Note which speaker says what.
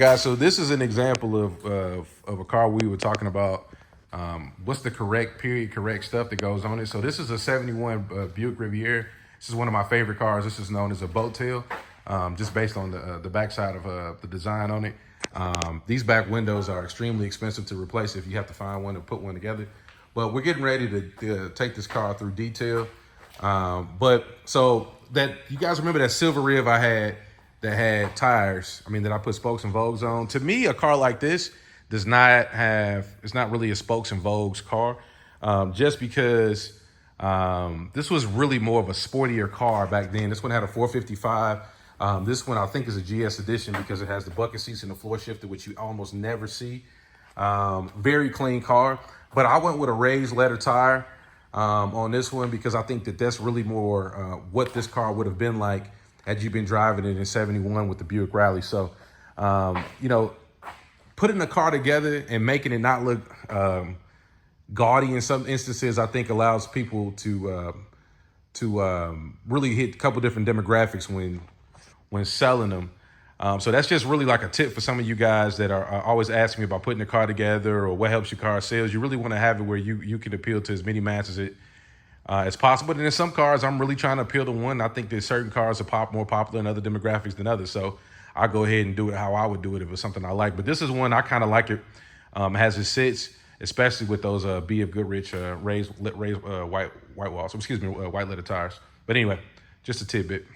Speaker 1: Guys, so this is an example of a car we were talking about. What's the correct stuff that goes on it. So this is a 71 Buick Riviera. This is one of my favorite cars. This is known as a Boattail, just based on the backside of the design on it. These back windows are extremely expensive to replace if you have to find one to put one together. But we're getting ready to take this car through detail. But so that you guys remember that silver Riv I had that had tires, that I put spokes and vogues on. To me, a car like this does not have, it's not really a spokes and vogues car, just because this was really more of a sportier car back then. This one had a 455. This one I think is a GS edition because it has the bucket seats and the floor shifter, which you almost never see. Very clean car, but I went with a raised leather tire on this one because I think that that's really more what this car would have been like had you been driving it in 71 with the Buick Rally. So, putting the car together and making it not look gaudy in some instances, I think allows people to really hit a couple different demographics when selling them. So that's just really like a tip for some of you guys that are always asking me about putting the car together or what helps your car sales. You really want to have it where you can appeal to as many masses as possible. And in some cars, I'm really trying to appeal to one. I think that certain cars are more popular in other demographics than others. So I go ahead and do it how I would do it if it's something I like. But this is one I kind of like it. Has it sits, especially with those B.F. Goodrich raised white walls. Excuse me, white leather tires. But anyway, just a tidbit.